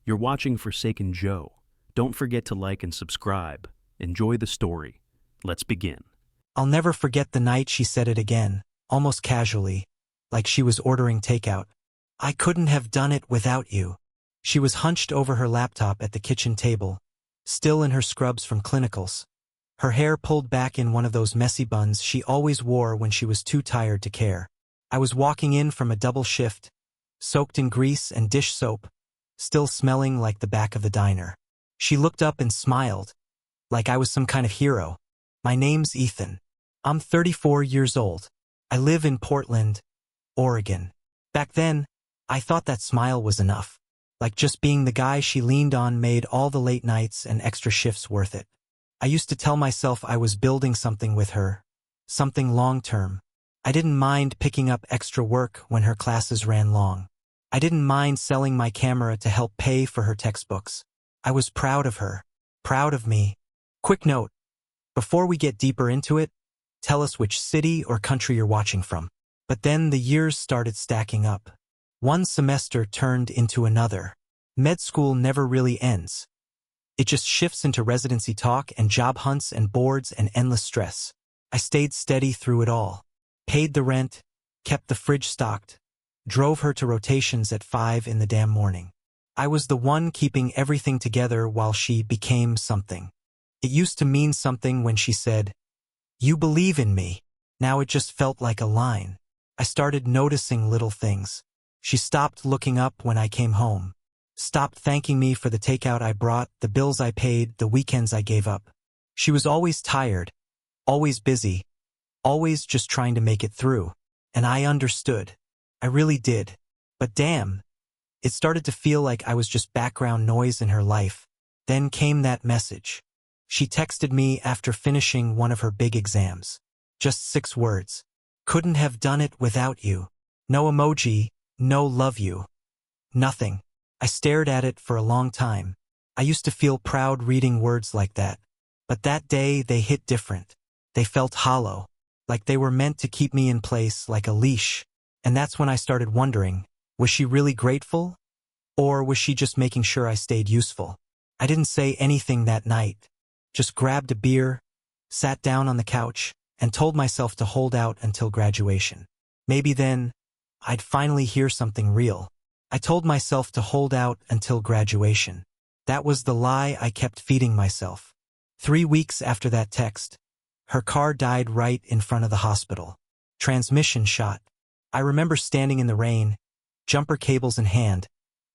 You're watching Forsaken Joe. Don't forget to like and subscribe. Enjoy the story. Let's begin. I'll never forget the night she said it again, almost casually, like she was ordering takeout. I couldn't have done it without you. She was hunched over her laptop at the kitchen table, still in her scrubs from clinicals. Her hair pulled back in one of those messy buns she always wore when she was too tired to care. I was walking in from a double shift, soaked in grease and dish soap, still smelling like the back of the diner. She looked up and smiled, like I was some kind of hero. My name's Ethan. I'm 34 years old. I live in Portland, Oregon. Back then, I thought that smile was enough. Like just being the guy she leaned on made all the late nights and extra shifts worth it. I used to tell myself I was building something with her, something long-term. I didn't mind picking up extra work when her classes ran long. I didn't mind selling my camera to help pay for her textbooks. I was proud of her, proud of me. Quick note, before we get deeper into it, tell us which city or country you're watching from. But then the years started stacking up. One semester turned into another. Med school never really ends. It just shifts into residency talk and job hunts and boards and endless stress. I stayed steady through it all. Paid the rent, kept the fridge stocked, drove her to rotations at 5 in the damn morning. I was the one keeping everything together while she became something. It used to mean something when she said, "You believe in me." Now it just felt like a line. I started noticing little things. She stopped looking up when I came home. Stopped thanking me for the takeout I brought, the bills I paid, the weekends I gave up. She was always tired, always busy, always just trying to make it through. And I understood. I really did. But damn, it started to feel like I was just background noise in her life. Then came that message. She texted me after finishing one of her big exams. Just 6 words. Couldn't have done it without you. No emoji, no love you. Nothing. I stared at it for a long time. I used to feel proud reading words like that. But that day they hit different. They felt hollow. Like they were meant to keep me in place like a leash. And that's when I started wondering, was she really grateful? Or was she just making sure I stayed useful? I didn't say anything that night. Just grabbed a beer, sat down on the couch, and told myself to hold out until graduation. Maybe then, I'd finally hear something real. I told myself to hold out until graduation. That was the lie I kept feeding myself. 3 weeks after that text, her car died right in front of the hospital. Transmission shot. I remember standing in the rain, jumper cables in hand,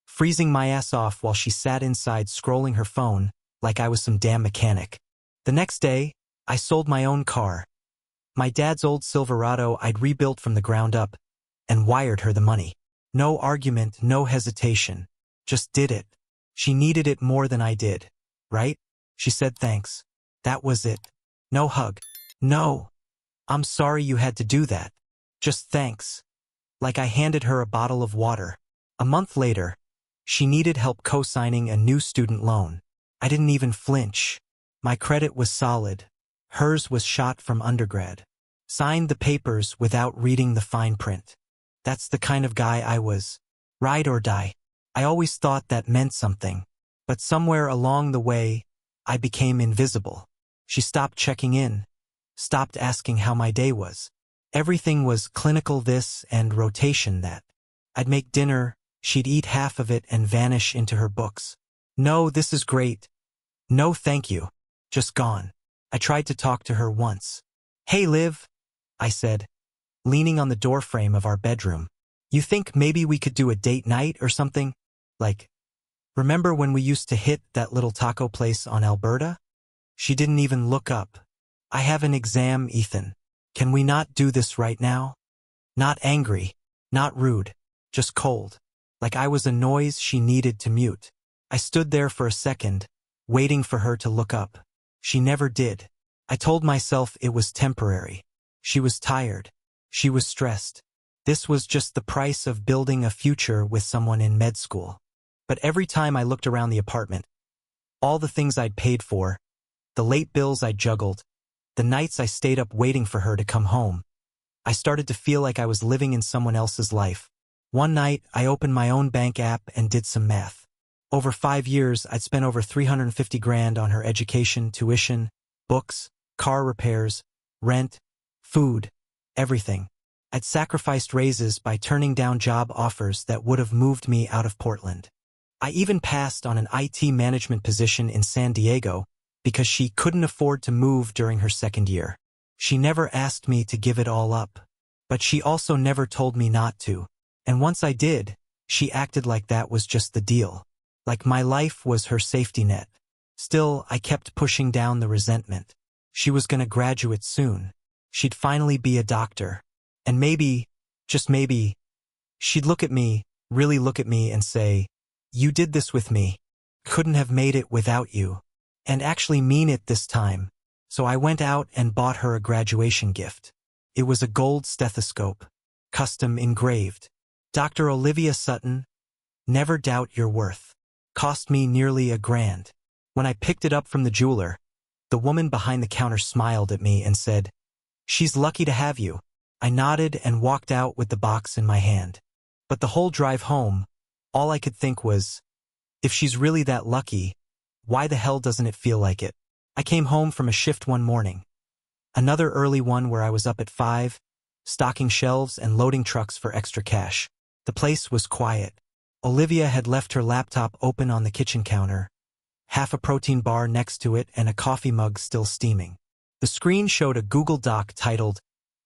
freezing my ass off while she sat inside scrolling her phone like I was some damn mechanic. The next day, I sold my own car. My dad's old Silverado I'd rebuilt from the ground up and wired her the money. No argument, no hesitation. Just did it. She needed it more than I did, right? She said thanks. That was it. No hug. No. I'm sorry you had to do that. Just thanks. Like I handed her a bottle of water. A month later, she needed help co-signing a new student loan. I didn't even flinch. My credit was solid. Hers was shot from undergrad. Signed the papers without reading the fine print. That's the kind of guy I was. Ride or die. I always thought that meant something. But somewhere along the way, I became invisible. She stopped checking in. Stopped asking how my day was. Everything was clinical this and rotation that. I'd make dinner, she'd eat half of it and vanish into her books. No, this is great. No, thank you. Just gone. I tried to talk to her once. Hey, Liv, I said, leaning on the doorframe of our bedroom. You think maybe we could do a date night or something? Like, remember when we used to hit that little taco place on Alberta? She didn't even look up. I have an exam, Ethan. Can we not do this right now? Not angry, not rude, just cold. Like I was a noise she needed to mute. I stood there for a second, waiting for her to look up. She never did. I told myself it was temporary. She was tired. She was stressed. This was just the price of building a future with someone in med school. But every time I looked around the apartment, all the things I'd paid for, the late bills I juggled, the nights I stayed up waiting for her to come home, I started to feel like I was living in someone else's life. One night, I opened my own bank app and did some math. Over 5 years, I'd spent over 350 grand on her education, tuition, books, car repairs, rent, food, everything. I'd sacrificed raises by turning down job offers that would have moved me out of Portland. I even passed on an IT management position in San Diego because she couldn't afford to move during her second year. She never asked me to give it all up, but she also never told me not to. And once I did, she acted like that was just the deal. Like my life was her safety net. Still, I kept pushing down the resentment. She was gonna graduate soon. She'd finally be a doctor. And maybe, just maybe, she'd look at me, really look at me and say, "You did this with me. Couldn't have made it without you." And actually mean it this time. So I went out and bought her a graduation gift. It was a gold stethoscope, custom engraved. Dr. Olivia Sutton, never doubt your worth. Cost me nearly $1,000. When I picked it up from the jeweler, the woman behind the counter smiled at me and said, "She's lucky to have you." I nodded and walked out with the box in my hand. But the whole drive home, all I could think was, if she's really that lucky, why the hell doesn't it feel like it? I came home from a shift one morning. Another early one where I was up at 5, stocking shelves and loading trucks for extra cash. The place was quiet. Olivia had left her laptop open on the kitchen counter, half a protein bar next to it and a coffee mug still steaming. The screen showed a Google Doc titled,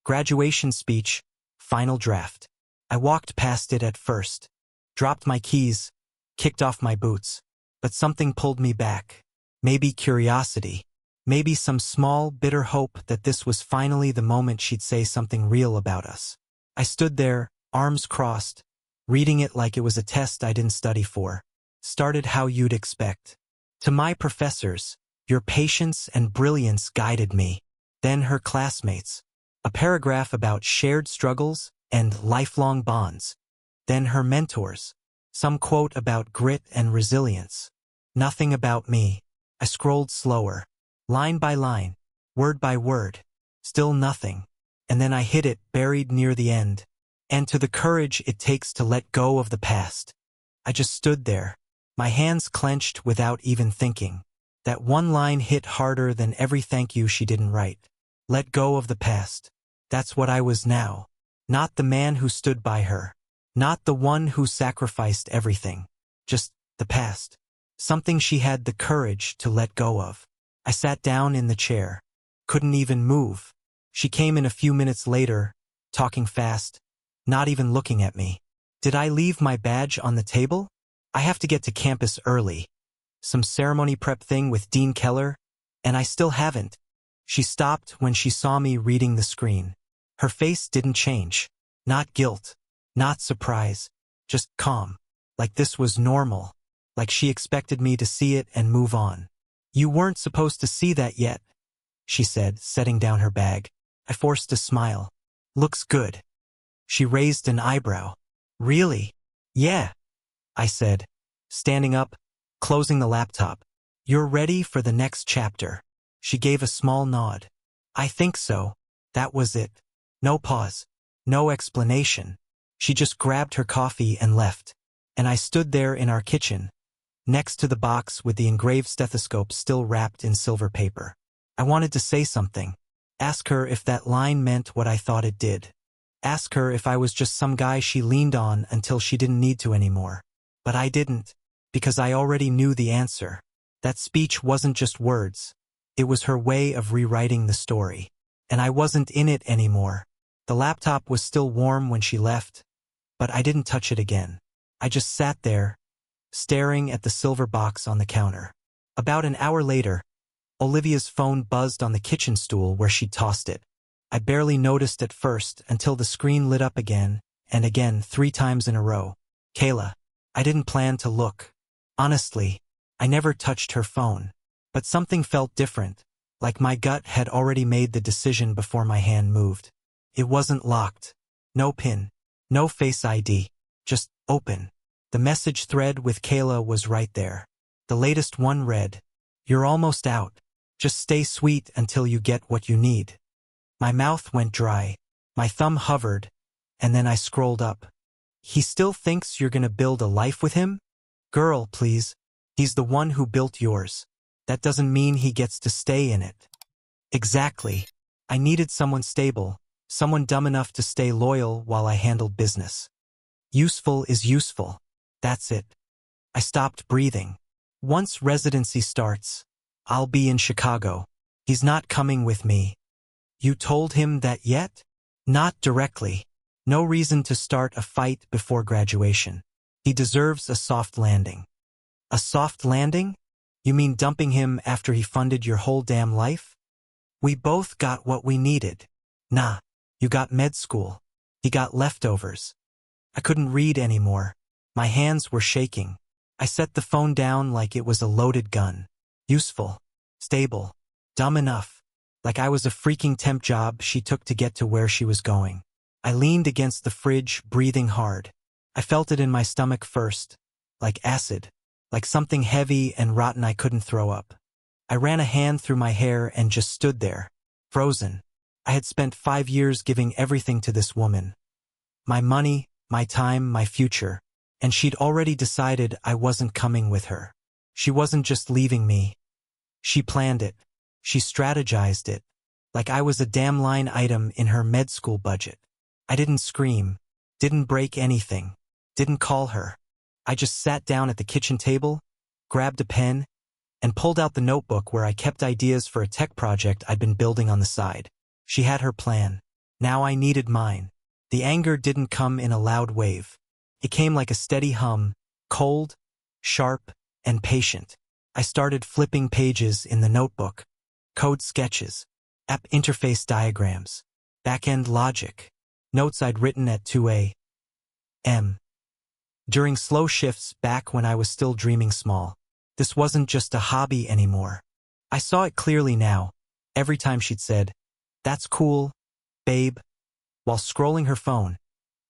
"Graduation Speech, Final Draft." I walked past it at first, dropped my keys, kicked off my boots, but something pulled me back. Maybe curiosity, maybe some small, bitter hope that this was finally the moment she'd say something real about us. I stood there, arms crossed, reading it like it was a test I didn't study for. Started how you'd expect. To my professors, your patience and brilliance guided me. Then her classmates. A paragraph about shared struggles and lifelong bonds. Then her mentors. Some quote about grit and resilience. Nothing about me. I scrolled slower. Line by line. Word by word. Still nothing. And then I hit it, buried near the end. And to the courage it takes to let go of the past. I just stood there, my hands clenched without even thinking. That one line hit harder than every thank you she didn't write. Let go of the past. That's what I was now. Not the man who stood by her. Not the one who sacrificed everything. Just the past. Something she had the courage to let go of. I sat down in the chair. Couldn't even move. She came in a few minutes later, talking fast, not even looking at me. Did I leave my badge on the table? I have to get to campus early. Some ceremony prep thing with Dean Keller, and I still haven't. She stopped when she saw me reading the screen. Her face didn't change. Not guilt. Not surprise. Just calm. Like this was normal. Like she expected me to see it and move on. "You weren't supposed to see that yet," she said, setting down her bag. I forced a smile. "Looks good." She raised an eyebrow. "Really?" "Yeah," I said, standing up, closing the laptop. "You're ready for the next chapter." She gave a small nod. "I think so." That was it. No pause. No explanation. She just grabbed her coffee and left. And I stood there in our kitchen, next to the box with the engraved stethoscope still wrapped in silver paper. I wanted to say something. Ask her if that line meant what I thought it did. Ask her if I was just some guy she leaned on until she didn't need to anymore. But I didn't, because I already knew the answer. That speech wasn't just words. It was her way of rewriting the story. And I wasn't in it anymore. The laptop was still warm when she left, but I didn't touch it again. I just sat there, staring at the silver box on the counter. About an hour later, Olivia's phone buzzed on the kitchen stool where she'd tossed it. I barely noticed at first until the screen lit up again, and again 3 times in a row. "Kayla." I didn't plan to look. Honestly, I never touched her phone. But something felt different, like my gut had already made the decision before my hand moved. It wasn't locked. No PIN. No Face ID. Just open. The message thread with Kayla was right there. The latest one read, "You're almost out. Just stay sweet until you get what you need." My mouth went dry. My thumb hovered, and then I scrolled up. "He still thinks you're gonna build a life with him?" Girl, please. He's the one who built yours. That doesn't mean he gets to stay in it. Exactly. I needed someone stable, someone dumb enough to stay loyal while I handled business. Useful is useful. That's it. I stopped breathing. Once residency starts, I'll be in Chicago. He's not coming with me. You told him that yet? Not directly. No reason to start a fight before graduation. He deserves a soft landing. A soft landing? You mean dumping him after he funded your whole damn life? We both got what we needed. Nah, you got med school. He got leftovers. I couldn't read anymore. My hands were shaking. I set the phone down like it was a loaded gun. Useful. Stable. Dumb enough. Like I was a freaking temp job she took to get to where she was going. I leaned against the fridge, breathing hard. I felt it in my stomach first. Like acid. Like something heavy and rotten I couldn't throw up. I ran a hand through my hair and just stood there. Frozen. I had spent 5 years giving everything to this woman. My money, my time, my future. And she'd already decided I wasn't coming with her. She wasn't just leaving me. She planned it. She strategized it. Like I was a damn line item in her med school budget. I didn't scream. Didn't break anything. Didn't call her. I just sat down at the kitchen table, grabbed a pen, and pulled out the notebook where I kept ideas for a tech project I'd been building on the side. She had her plan. Now I needed mine. The anger didn't come in a loud wave. It came like a steady hum, cold, sharp, and patient. I started flipping pages in the notebook. Code sketches, app interface diagrams, back-end logic, notes I'd written at 2 a.m. During slow shifts back when I was still dreaming small. This wasn't just a hobby anymore. I saw it clearly now, every time she'd said, "That's cool, babe," while scrolling her phone.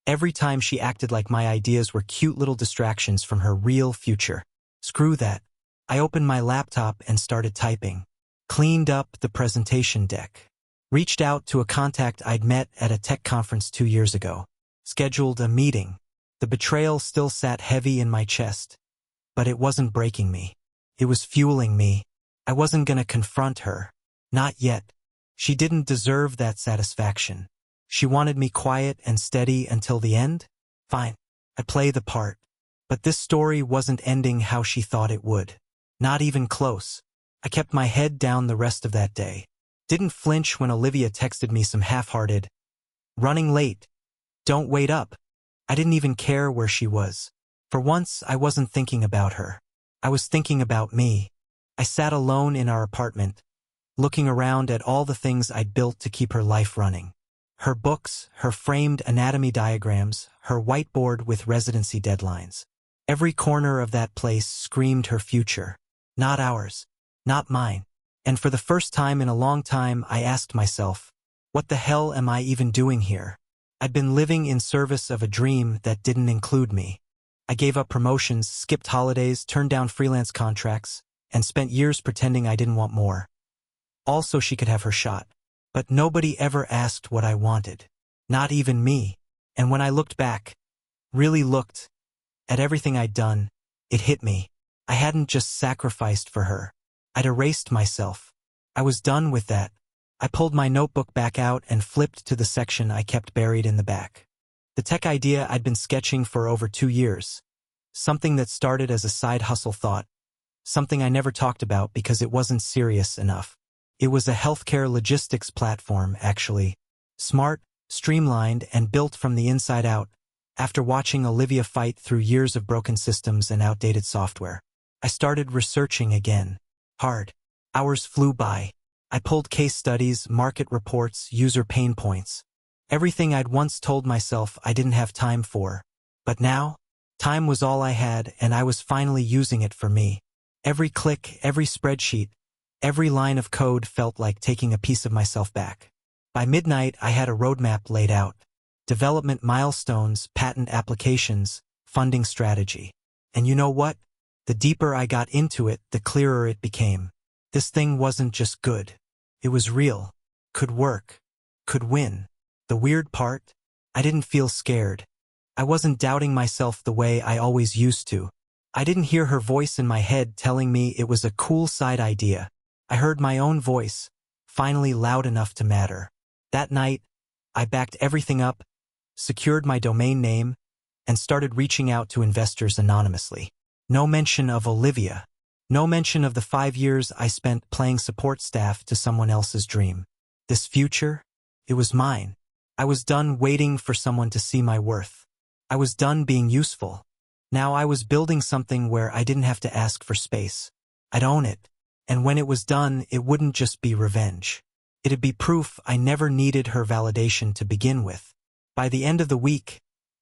Every time she acted like my ideas were cute little distractions from her real future. Screw that. I opened my laptop and started typing. Cleaned up the presentation deck. Reached out to a contact I'd met at a tech conference 2 years ago. Scheduled a meeting. The betrayal still sat heavy in my chest. But it wasn't breaking me. It was fueling me. I wasn't gonna confront her. Not yet. She didn't deserve that satisfaction. She wanted me quiet and steady until the end? Fine. I'd play the part. But this story wasn't ending how she thought it would. Not even close. I kept my head down the rest of that day. Didn't flinch when Olivia texted me some half-hearted, "Running late. Don't wait up." I didn't even care where she was. For once, I wasn't thinking about her. I was thinking about me. I sat alone in our apartment, looking around at all the things I'd built to keep her life running. Her books, her framed anatomy diagrams, her whiteboard with residency deadlines. Every corner of that place screamed her future. Not ours. Not mine. And for the first time in a long time, I asked myself, what the hell am I even doing here? I'd been living in service of a dream that didn't include me. I gave up promotions, skipped holidays, turned down freelance contracts, and spent years pretending I didn't want more. All so she could have her shot. But nobody ever asked what I wanted. Not even me. And when I looked back, really looked, at everything I'd done, it hit me. I hadn't just sacrificed for her. I'd erased myself. I was done with that. I pulled my notebook back out and flipped to the section I kept buried in the back. The tech idea I'd been sketching for over 2 years. Something that started as a side hustle thought. Something I never talked about because it wasn't serious enough. It was a healthcare logistics platform, actually. Smart, streamlined, and built from the inside out. After watching Olivia fight through years of broken systems and outdated software, I started researching again. Hard. Hours flew by. I pulled case studies, market reports, user pain points. Everything I'd once told myself I didn't have time for. But now, time was all I had, and I was finally using it for me. Every click, every spreadsheet, every line of code felt like taking a piece of myself back. By midnight, I had a roadmap laid out. Development milestones, patent applications, funding strategy. And you know what? The deeper I got into it, the clearer it became. This thing wasn't just good. It was real. Could work. Could win. The weird part? I didn't feel scared. I wasn't doubting myself the way I always used to. I didn't hear her voice in my head telling me it was a cool side idea. I heard my own voice, finally loud enough to matter. That night, I backed everything up, secured my domain name, and started reaching out to investors anonymously. No mention of Olivia. No mention of the 5 years I spent playing support staff to someone else's dream. This future, it was mine. I was done waiting for someone to see my worth. I was done being useful. Now I was building something where I didn't have to ask for space. I'd own it. And when it was done, it wouldn't just be revenge. It'd be proof I never needed her validation to begin with. By the end of the week,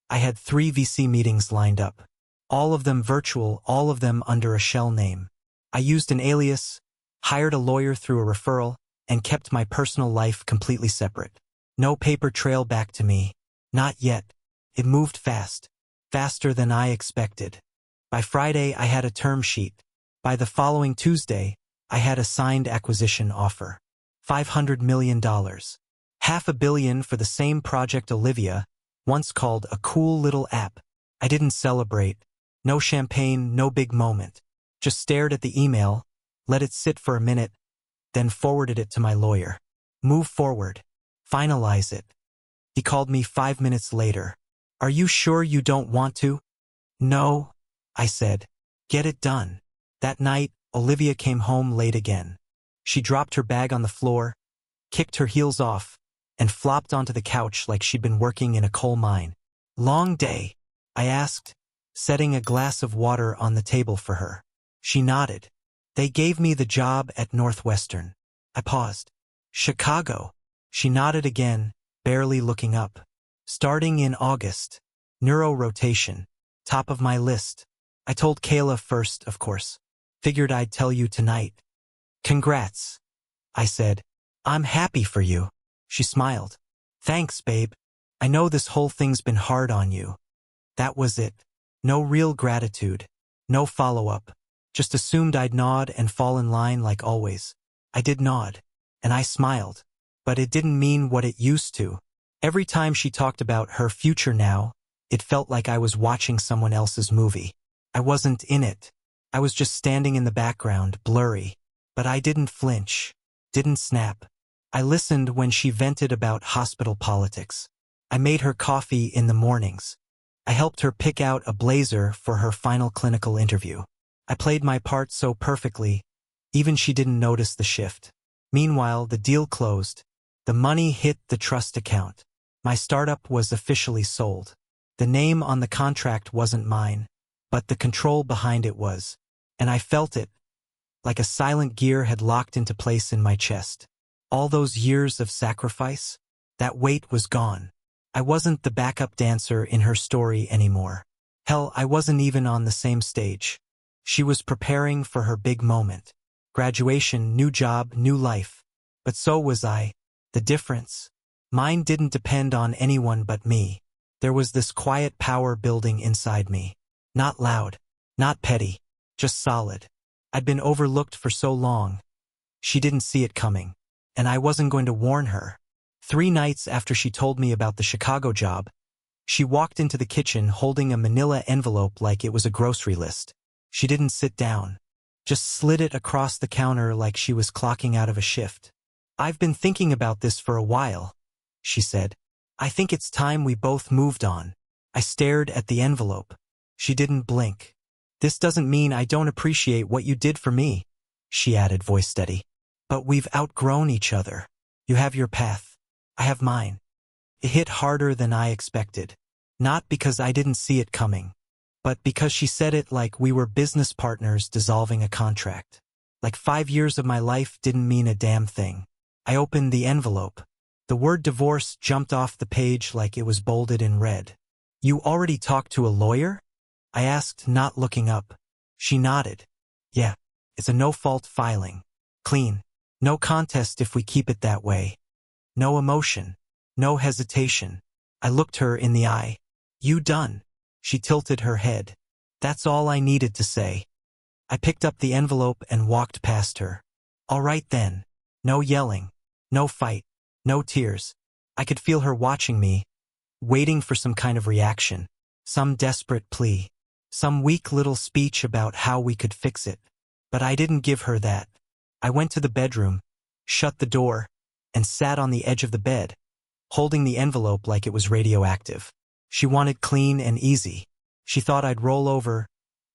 I had 3 VC meetings lined up. All of them virtual, all of them under a shell name. I used an alias, hired a lawyer through a referral, and kept my personal life completely separate. No paper trail back to me. Not yet. It moved fast. Faster than I expected. By Friday, I had a term sheet. By the following Tuesday, I had a signed acquisition offer. $500 million. $500 million for the same project Olivia once called a cool little app. I didn't celebrate. No champagne, no big moment. Just stared at the email, let it sit for a minute, then forwarded it to my lawyer. Move forward. Finalize it. He called me 5 minutes later. Are you sure you don't want to? No, I said. Get it done. That night, Olivia came home late again. She dropped her bag on the floor, kicked her heels off, and flopped onto the couch like she'd been working in a coal mine. Long day? I asked, setting a glass of water on the table for her. She nodded. They gave me the job at Northwestern. I paused. Chicago. She nodded again, barely looking up. Starting in August. Neuro-rotation. Top of my list. I told Kayla first, of course. Figured I'd tell you tonight. Congrats. I said. I'm happy for you. She smiled. Thanks, babe. I know this whole thing's been hard on you. That was it. No real gratitude. No follow-up. Just assumed I'd nod and fall in line like always. I did nod. And I smiled. But it didn't mean what it used to. Every time she talked about her future now, it felt like I was watching someone else's movie. I wasn't in it. I was just standing in the background, blurry. But I didn't flinch. Didn't snap. I listened when she vented about hospital politics. I made her coffee in the mornings. I helped her pick out a blazer for her final clinical interview. I played my part so perfectly, even she didn't notice the shift. Meanwhile, the deal closed. The money hit the trust account. My startup was officially sold. The name on the contract wasn't mine, but the control behind it was. And I felt it, like a silent gear had locked into place in my chest. All those years of sacrifice, that weight was gone. I wasn't the backup dancer in her story anymore. Hell, I wasn't even on the same stage. She was preparing for her big moment. Graduation, new job, new life. But so was I. The difference? Mine didn't depend on anyone but me. There was this quiet power building inside me. Not loud, not petty, just solid. I'd been overlooked for so long. She didn't see it coming. And I wasn't going to warn her. 3 nights after she told me about the Chicago job, she walked into the kitchen holding a manila envelope like it was a grocery list. She didn't sit down. Just slid it across the counter like she was clocking out of a shift. I've been thinking about this for a while, she said. I think it's time we both moved on. I stared at the envelope. She didn't blink. This doesn't mean I don't appreciate what you did for me, she added, voice steady. But we've outgrown each other. You have your path. I have mine. It hit harder than I expected. Not because I didn't see it coming, but because she said it like we were business partners dissolving a contract. Like 5 years of my life didn't mean a damn thing. I opened the envelope. The word divorce jumped off the page like it was bolded in red. You already talked to a lawyer? I asked, not looking up. She nodded. Yeah, it's a no-fault filing. Clean. No contest if we keep it that way. No emotion. No hesitation. I looked her in the eye. You done? She tilted her head. That's all I needed to say. I picked up the envelope and walked past her. All right then. No yelling. No fight. No tears. I could feel her watching me, waiting for some kind of reaction. Some desperate plea. Some weak little speech about how we could fix it. But I didn't give her that. I went to the bedroom, shut the door, and sat on the edge of the bed, holding the envelope like it was radioactive. She wanted clean and easy. She thought I'd roll over,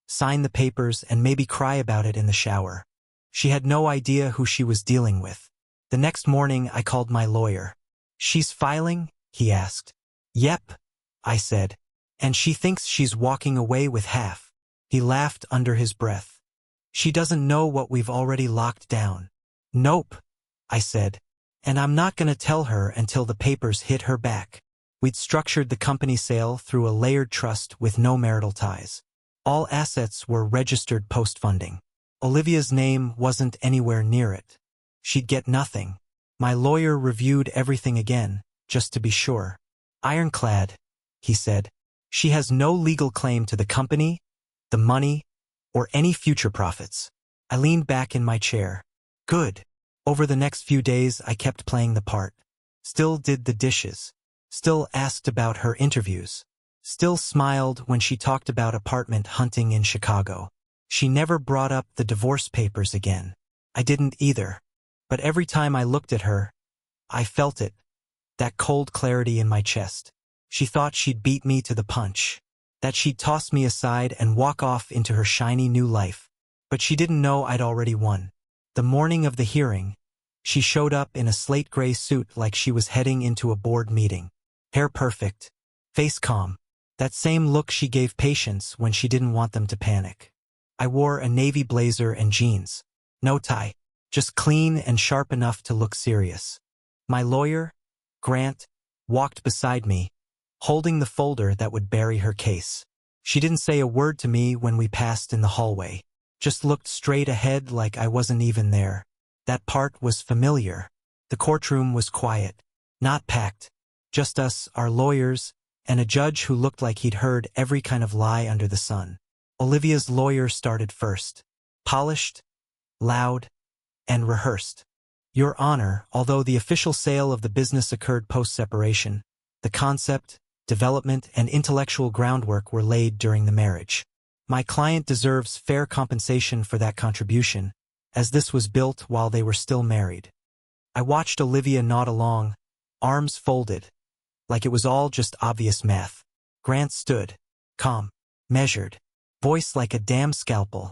sign the papers, and maybe cry about it in the shower. She had no idea who she was dealing with. The next morning, I called my lawyer. "She's filing?" he asked. "Yep," I said. "And she thinks she's walking away with half." He laughed under his breath. "She doesn't know what we've already locked down." "Nope," I said. "And I'm not going to tell her until the papers hit her back." We'd structured the company sale through a layered trust with no marital ties. All assets were registered post-funding. Olivia's name wasn't anywhere near it. She'd get nothing. My lawyer reviewed everything again, just to be sure. "Ironclad," he said. "She has no legal claim to the company, the money, or any future profits." I leaned back in my chair. Good. Over the next few days, I kept playing the part. Still did the dishes. Still asked about her interviews. Still smiled when she talked about apartment hunting in Chicago. She never brought up the divorce papers again. I didn't either. But every time I looked at her, I felt it, that cold clarity in my chest. She thought she'd beat me to the punch, that she'd toss me aside and walk off into her shiny new life. But she didn't know I'd already won. The morning of the hearing, she showed up in a slate gray suit like she was heading into a board meeting. Hair perfect, face calm, that same look she gave patients when she didn't want them to panic. I wore a navy blazer and jeans. No tie, just clean and sharp enough to look serious. My lawyer, Grant, walked beside me, holding the folder that would bury her case. She didn't say a word to me when we passed in the hallway, just looked straight ahead like I wasn't even there. That part was familiar. The courtroom was quiet, not packed, just us, our lawyers, and a judge who looked like he'd heard every kind of lie under the sun. Olivia's lawyer started first, polished, loud, and rehearsed. "Your Honor, although the official sale of the business occurred post-separation, the concept, development, and intellectual groundwork were laid during the marriage. My client deserves fair compensation for that contribution, as this was built while they were still married." I watched Olivia nod along, arms folded, like it was all just obvious math. Grant stood, calm, measured, voice like a damn scalpel.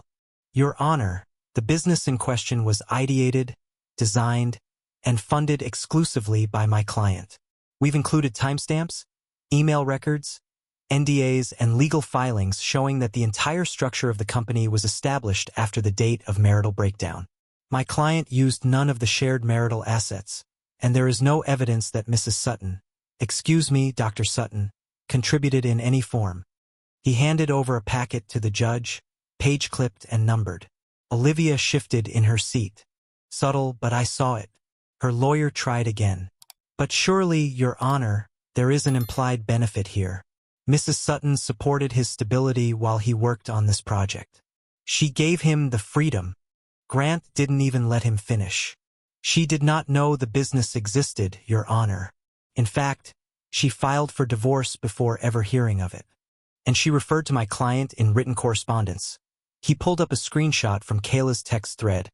"Your Honor, the business in question was ideated, designed, and funded exclusively by my client. We've included timestamps, email records, NDAs, and legal filings showing that the entire structure of the company was established after the date of marital breakdown. My client used none of the shared marital assets, and there is no evidence that Mrs. Sutton, excuse me, Dr. Sutton, contributed in any form." He handed over a packet to the judge, page-clipped and numbered. Olivia shifted in her seat. Subtle, but I saw it. Her lawyer tried again. "But surely, Your Honor, there is an implied benefit here. Mrs. Sutton supported his stability while he worked on this project. She gave him the freedom." Grant didn't even let him finish. "She did not know the business existed, Your Honor. In fact, she filed for divorce before ever hearing of it. And she referred to my client in written correspondence." He pulled up a screenshot from Kayla's text thread.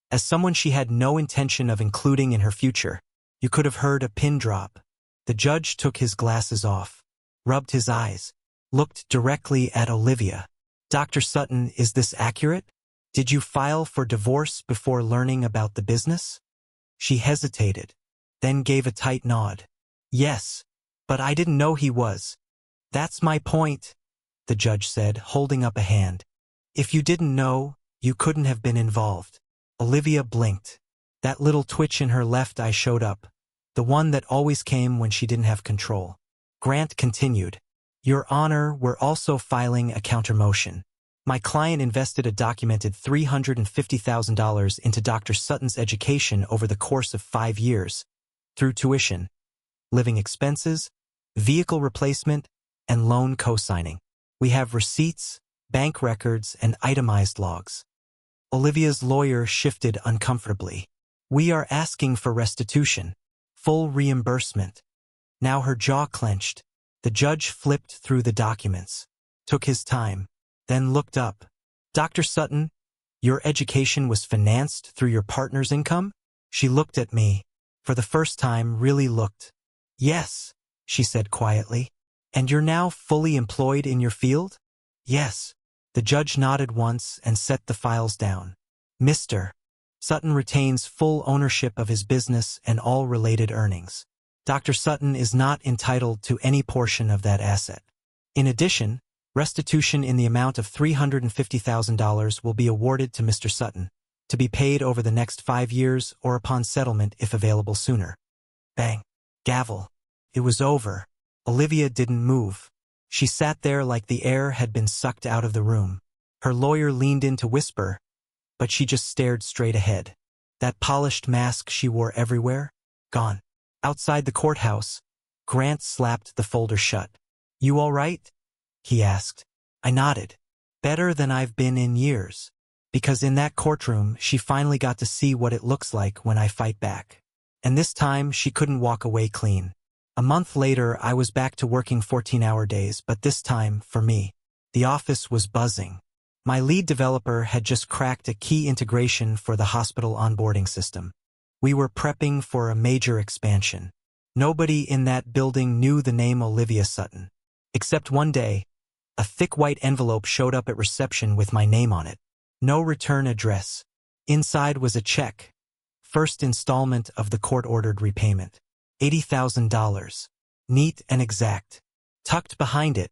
"As someone she had no intention of including in her future, you could have heard a pin drop." The judge took his glasses off, rubbed his eyes, looked directly at Olivia. "Dr. Sutton, is this accurate? Did you file for divorce before learning about the business?" She hesitated, then gave a tight nod. "Yes, but I didn't know he was." "That's my point," the judge said, holding up a hand. "If you didn't know, you couldn't have been involved." Olivia blinked. That little twitch in her left eye showed up, the one that always came when she didn't have control. Grant continued, "Your Honor, we're also filing a countermotion. My client invested a documented $350,000 into Dr. Sutton's education over the course of 5 years, through tuition, living expenses, vehicle replacement, and loan co-signing. We have receipts, bank records, and itemized logs." Olivia's lawyer shifted uncomfortably. "We are asking for restitution, full reimbursement." Now her jaw clenched. The judge flipped through the documents, took his time, then looked up. "Dr. Sutton, your education was financed through your partner's income?" She looked at me. For the first time, really looked. "Yes," she said quietly. "And you're now fully employed in your field?" "Yes." The judge nodded once and set the files down. "Mr. Sutton retains full ownership of his business and all related earnings. Dr. Sutton is not entitled to any portion of that asset. In addition, restitution in the amount of $350,000 will be awarded to Mr. Sutton, to be paid over the next 5 years or upon settlement if available sooner." Bang. Gavel. It was over. Olivia didn't move. She sat there like the air had been sucked out of the room. Her lawyer leaned in to whisper, but she just stared straight ahead. That polished mask she wore everywhere, gone. Outside the courthouse, Grant slapped the folder shut. "You all right?" he asked. I nodded. "Better than I've been in years." Because in that courtroom, she finally got to see what it looks like when I fight back. And this time, she couldn't walk away clean. A month later, I was back to working 14-hour days, but this time, for me, the office was buzzing. My lead developer had just cracked a key integration for the hospital onboarding system. We were prepping for a major expansion. Nobody in that building knew the name Olivia Sutton. Except one day, a thick white envelope showed up at reception with my name on it. No return address. Inside was a check. First installment of the court-ordered repayment. $80,000. Neat and exact. Tucked behind it,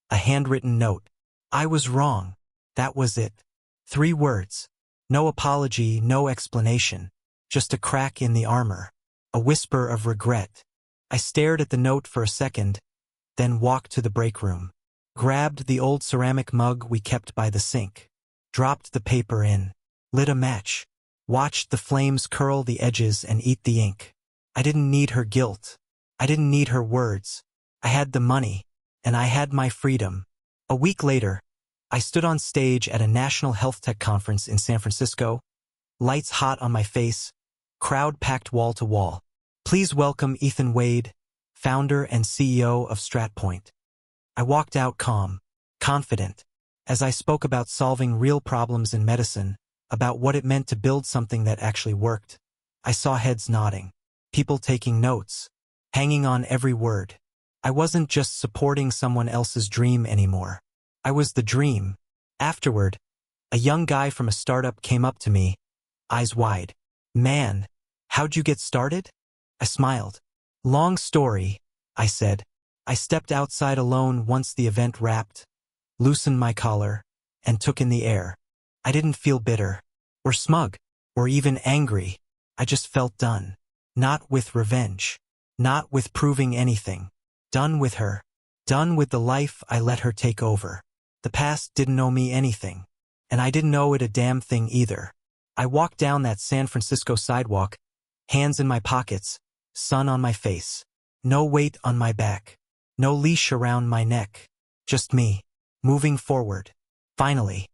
a handwritten note. I was wrong. That was it. 3 words. No apology, no explanation. Just a crack in the armor. A whisper of regret. I stared at the note for a second, then walked to the break room. Grabbed the old ceramic mug we kept by the sink. Dropped the paper in. Lit a match. Watched the flames curl the edges and eat the ink. I didn't need her guilt. I didn't need her words. I had the money, and I had my freedom. A week later, I stood on stage at a national health tech conference in San Francisco. Lights hot on my face. Crowd packed wall to wall. "Please welcome Ethan Wade, founder and CEO of StratPoint." I walked out calm, confident, as I spoke about solving real problems in medicine, about what it meant to build something that actually worked. I saw heads nodding, people taking notes, hanging on every word. I wasn't just supporting someone else's dream anymore. I was the dream. Afterward, a young guy from a startup came up to me, eyes wide. "Man, how'd you get started?" I smiled. "Long story," I said. I stepped outside alone once the event wrapped, loosened my collar, and took in the air. I didn't feel bitter, or smug, or even angry. I just felt done. Not with revenge. Not with proving anything. Done with her. Done with the life I let her take over. The past didn't owe me anything, and I didn't owe it a damn thing either. I walked down that San Francisco sidewalk, hands in my pockets, sun on my face. No weight on my back. No leash around my neck. Just me, moving forward. Finally,